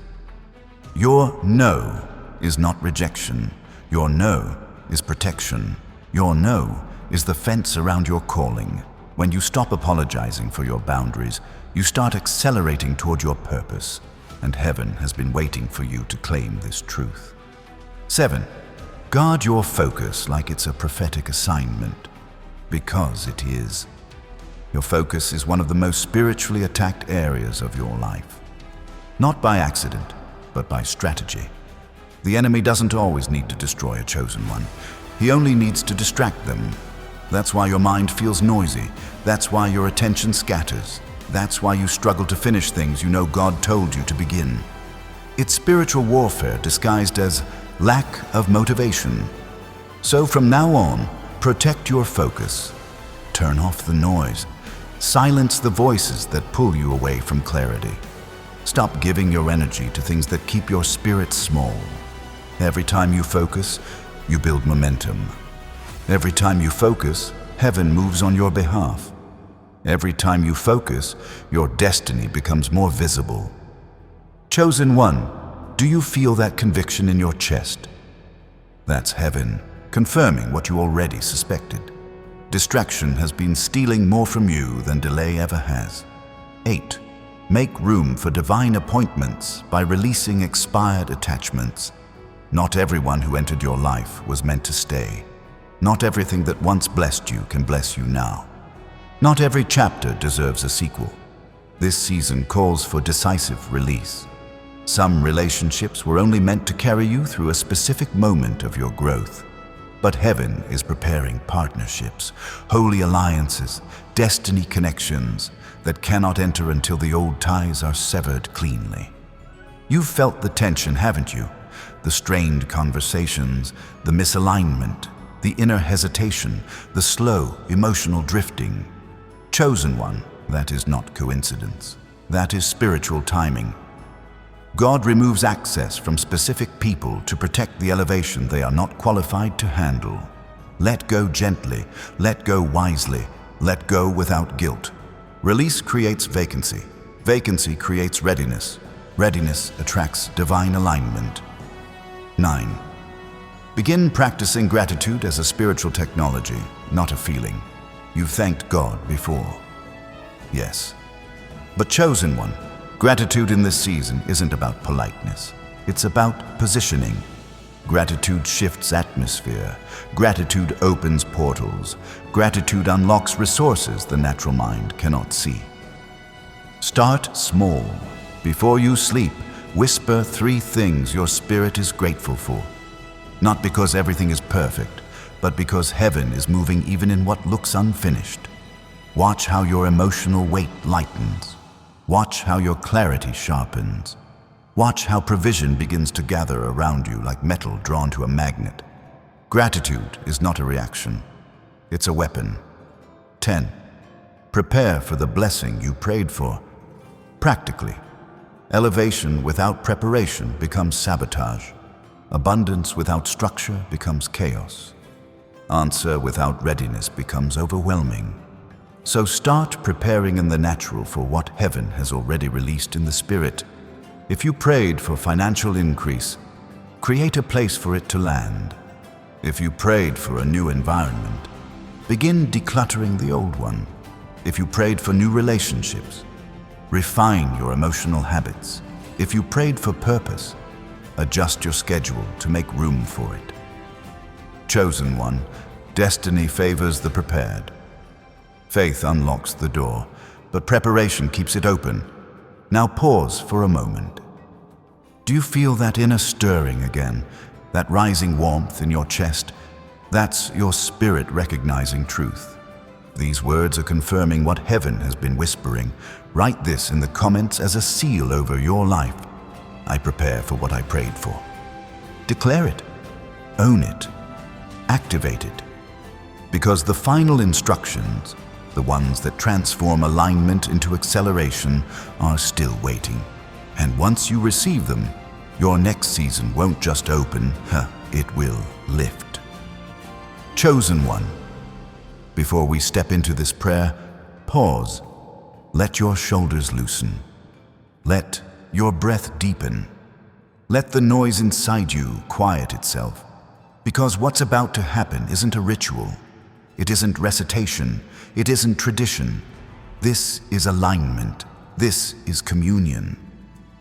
Your no is not rejection. Your no is protection. Your no is the fence around your calling. When you stop apologizing for your boundaries, you start accelerating toward your purpose, and heaven has been waiting for you to claim this truth. 7. Guard your focus like it's a prophetic assignment, because it is. Your focus is one of the most spiritually attacked areas of your life. Not by accident, but by strategy. The enemy doesn't always need to destroy a chosen one. He only needs to distract them. That's why your mind feels noisy. That's why your attention scatters. That's why you struggle to finish things you know God told you to begin. It's spiritual warfare disguised as lack of motivation. So from now on, protect your focus. Turn off the noise. Silence the voices that pull you away from clarity. Stop giving your energy to things that keep your spirit small. Every time you focus, you build momentum. Every time you focus, heaven moves on your behalf. Every time you focus, your destiny becomes more visible. Chosen one, do you feel that conviction in your chest? That's heaven, confirming what you already suspected. Distraction has been stealing more from you than delay ever has. 8. Make room for divine appointments by releasing expired attachments. Not everyone who entered your life was meant to stay. Not everything that once blessed you can bless you now. Not every chapter deserves a sequel. This season calls for decisive release. Some relationships were only meant to carry you through a specific moment of your growth. But heaven is preparing partnerships, holy alliances, destiny connections that cannot enter until the old ties are severed cleanly. You've felt the tension, haven't you? The strained conversations, the misalignment, the inner hesitation, the slow, emotional drifting. Chosen one, that is not coincidence. That is spiritual timing. God removes access from specific people to protect the elevation they are not qualified to handle. Let go gently, let go wisely, let go without guilt. Release creates vacancy. Vacancy creates readiness. Readiness attracts divine alignment. 9. Begin practicing gratitude as a spiritual technology, not a feeling. You've thanked God before. Yes. But chosen one, gratitude in this season isn't about politeness. It's about positioning. Gratitude shifts atmosphere. Gratitude opens portals. Gratitude unlocks resources the natural mind cannot see. Start small. Before you sleep, whisper 3 things your spirit is grateful for. Not because everything is perfect, but because heaven is moving even in what looks unfinished. Watch how your emotional weight lightens. Watch how your clarity sharpens. Watch how provision begins to gather around you like metal drawn to a magnet. Gratitude is not a reaction. It's a weapon. 10. Prepare for the blessing you prayed for. Practically, elevation without preparation becomes sabotage. Abundance without structure becomes chaos. Answer without readiness becomes overwhelming. So start preparing in the natural for what heaven has already released in the spirit. If you prayed for financial increase, create a place for it to land. If you prayed for a new environment, begin decluttering the old one. If you prayed for new relationships, refine your emotional habits. If you prayed for purpose, adjust your schedule to make room for it. Chosen one, destiny favors the prepared. Faith unlocks the door, but preparation keeps it open. Now pause for a moment. Do you feel that inner stirring again, that rising warmth in your chest? That's your spirit recognizing truth. These words are confirming what heaven has been whispering. Write this in the comments as a seal over your life. I prepare for what I prayed for. Declare it, own it, activate it. Because the final instructions, the ones that transform alignment into acceleration, are still waiting. And once you receive them, your next season won't just open, it will lift. Chosen one, before we step into this prayer, pause. Let your shoulders loosen. Let your breath deepen. Let the noise inside you quiet itself. Because what's about to happen isn't a ritual. It isn't recitation. It isn't tradition. This is alignment. This is communion.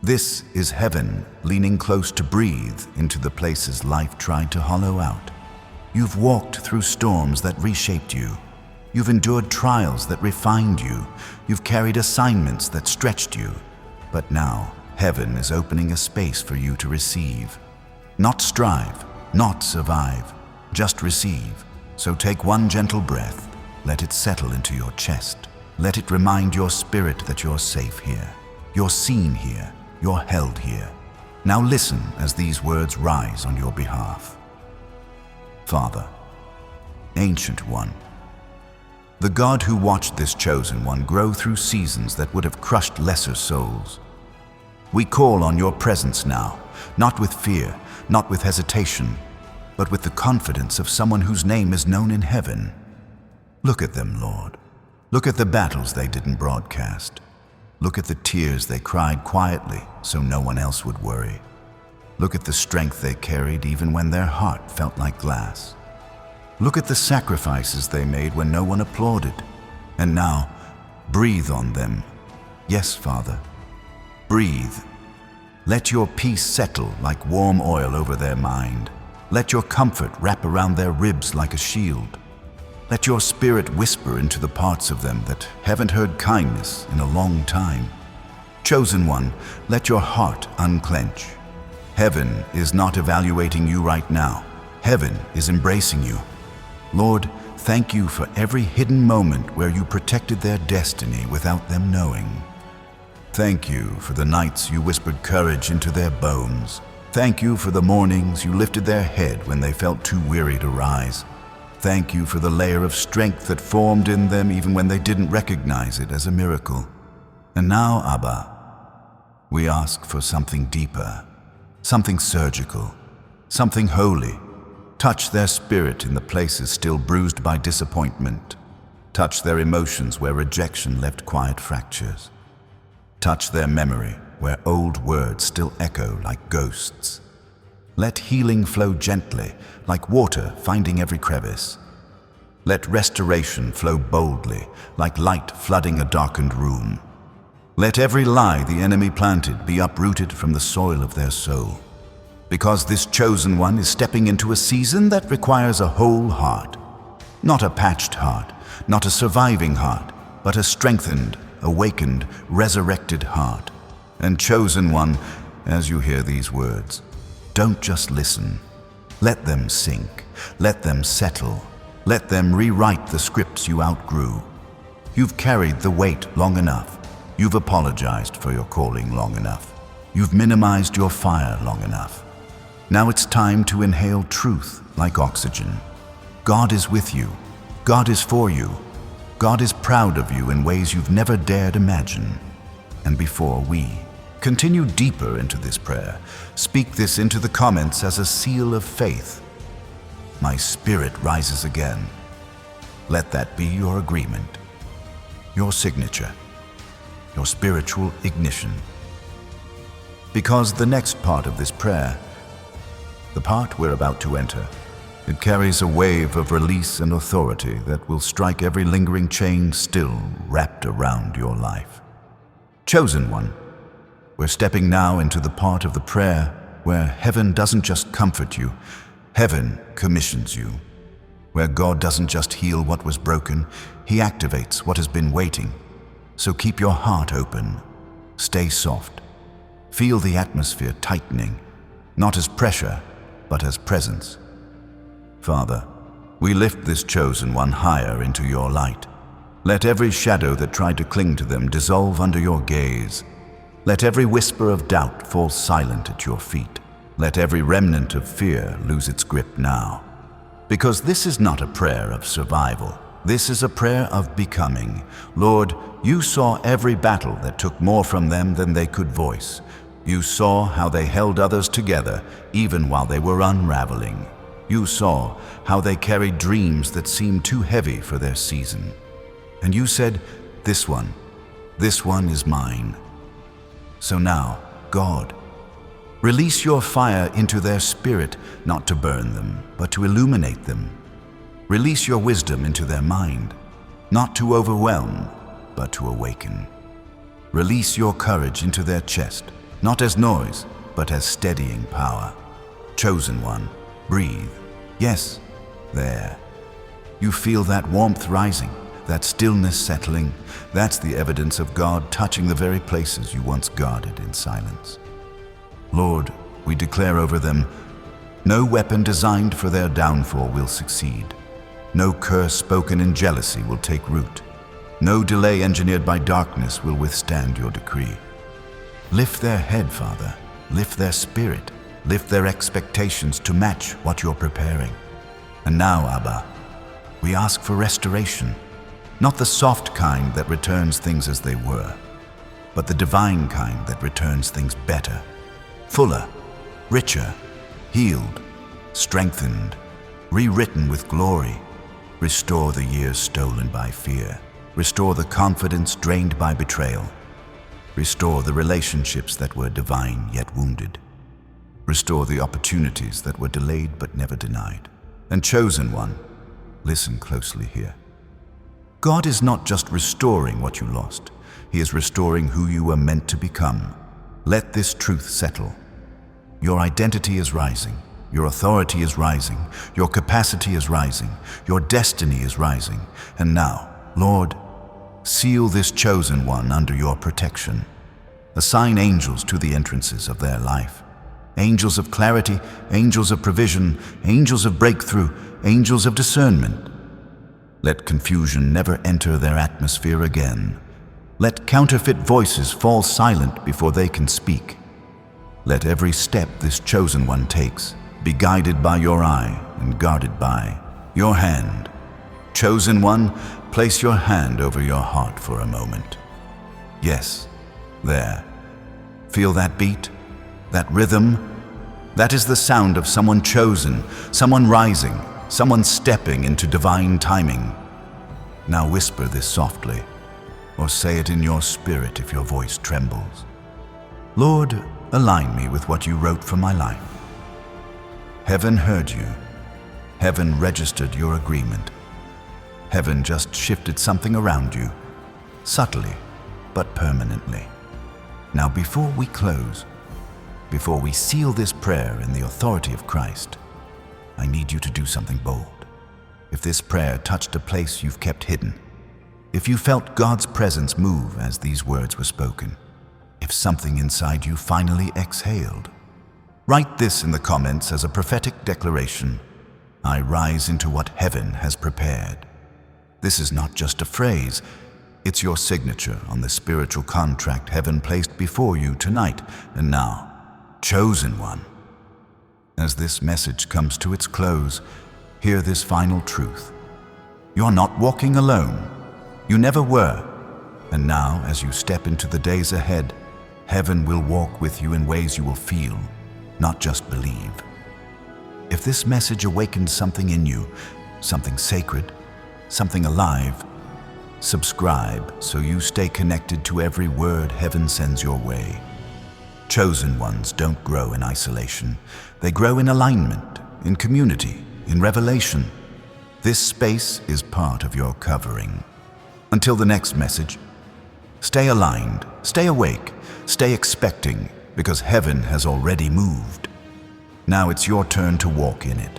This is heaven leaning close to breathe into the places life tried to hollow out. You've walked through storms that reshaped you. You've endured trials that refined you. You've carried assignments that stretched you. But now, heaven is opening a space for you to receive. Not strive, not survive, just receive. So take one gentle breath. Let it settle into your chest. Let it remind your spirit that you're safe here. You're seen here. You're held here. Now listen as these words rise on your behalf. Father, Ancient One, the God who watched this chosen one grow through seasons that would have crushed lesser souls, we call on your presence now, not with fear, not with hesitation, but with the confidence of someone whose name is known in heaven. Look at them, Lord. Look at the battles they didn't broadcast. Look at the tears they cried quietly so no one else would worry. Look at the strength they carried even when their heart felt like glass. Look at the sacrifices they made when no one applauded. And now, breathe on them. Yes, Father, breathe. Let your peace settle like warm oil over their mind. Let your comfort wrap around their ribs like a shield. Let your spirit whisper into the parts of them that haven't heard kindness in a long time. Chosen one, let your heart unclench. Heaven is not evaluating you right now. Heaven is embracing you. Lord, thank you for every hidden moment where you protected their destiny without them knowing. Thank you for the nights you whispered courage into their bones. Thank you for the mornings you lifted their head when they felt too weary to rise. Thank you for the layer of strength that formed in them even when they didn't recognize it as a miracle. And now, Abba, we ask for something deeper, something surgical, something holy. Touch their spirit in the places still bruised by disappointment. Touch their emotions where rejection left quiet fractures. Touch their memory where old words still echo like ghosts. Let healing flow gently, like water finding every crevice. Let restoration flow boldly, like light flooding a darkened room. Let every lie the enemy planted be uprooted from the soil of their soul. Because this chosen one is stepping into a season that requires a whole heart. Not a patched heart, not a surviving heart, but a strengthened, awakened, resurrected heart. And chosen one, as you hear these words, don't just listen. Let them sink. Let them settle. Let them rewrite the scripts you outgrew. You've carried the weight long enough. You've apologized for your calling long enough. You've minimized your fire long enough. Now it's time to inhale truth like oxygen. God is with you. God is for you. God is proud of you in ways you've never dared imagine. And before we continue deeper into this prayer, speak this into the comments as a seal of faith. My spirit rises again. Let that be your agreement. your signature, your spiritual ignition. Because the next part of this prayer, the part we're about to enter, it carries a wave of release and authority that will strike every lingering chain still wrapped around your life. Chosen one, we're stepping now into the part of the prayer where heaven doesn't just comfort you, heaven commissions you. Where God doesn't just heal what was broken, He activates what has been waiting. So keep your heart open, stay soft. Feel the atmosphere tightening, not as pressure, but as presence. Father, we lift this chosen one higher into your light. Let every shadow that tried to cling to them dissolve under your gaze. Let every whisper of doubt fall silent at your feet. Let every remnant of fear lose its grip now. Because this is not a prayer of survival. This is a prayer of becoming. Lord, you saw every battle that took more from them than they could voice. You saw how they held others together even while they were unraveling. You saw how they carried dreams that seemed too heavy for their season. And you said, this one is mine. So now, God, release your fire into their spirit, not to burn them, but to illuminate them. Release your wisdom into their mind, not to overwhelm, but to awaken. Release your courage into their chest, not as noise, but as steadying power. Chosen one, breathe. Yes, there. You feel that warmth rising, that stillness settling. That's the evidence of God touching the very places you once guarded in silence. Lord, we declare over them, no weapon designed for their downfall will succeed. No curse spoken in jealousy will take root. No delay engineered by darkness will withstand your decree. Lift their head, Father. Lift their spirit. Lift their expectations to match what you're preparing. And now, Abba, we ask for restoration, not the soft kind that returns things as they were, but the divine kind that returns things better, fuller, richer, healed, strengthened, rewritten with glory. Restore the years stolen by fear. Restore the confidence drained by betrayal. Restore the relationships that were divine yet wounded. Restore the opportunities that were delayed but never denied. And chosen one, listen closely here. God is not just restoring what you lost. He is restoring who you were meant to become. Let this truth settle. Your identity is rising. Your authority is rising. Your capacity is rising. Your destiny is rising. And now, Lord, seal this chosen one under your protection. Assign angels to the entrances of their life. Angels of clarity, angels of provision, angels of breakthrough, angels of discernment. Let confusion never enter their atmosphere again. Let counterfeit voices fall silent before they can speak. Let every step this chosen one takes be guided by your eye and guarded by your hand. Chosen one, place your hand over your heart for a moment. Yes, there. Feel that beat? That rhythm? That is the sound of someone chosen, someone rising, someone stepping into divine timing. Now whisper this softly, or say it in your spirit if your voice trembles. Lord, align me with what you wrote for my life. Heaven heard you. Heaven registered your agreement. Heaven just shifted something around you, subtly but permanently. Now before we close, before we seal this prayer in the authority of Christ, I need you to do something bold. If this prayer touched a place you've kept hidden, if you felt God's presence move as these words were spoken, if something inside you finally exhaled, write this in the comments as a prophetic declaration. I rise into what heaven has prepared. This is not just a phrase, it's your signature on the spiritual contract heaven placed before you tonight. And now, chosen one, as this message comes to its close, hear this final truth. You're not walking alone. You never were. And now, as you step into the days ahead, heaven will walk with you in ways you will feel, not just believe. If this message awakened something in you, something sacred, something alive, Subscribe so you stay connected to every word heaven sends your way. Chosen ones don't grow in isolation. They grow in alignment, in community, in revelation. This space is part of your covering. Until the next message, stay aligned, stay awake, stay expecting, because heaven has already moved. Now it's your turn to walk in it.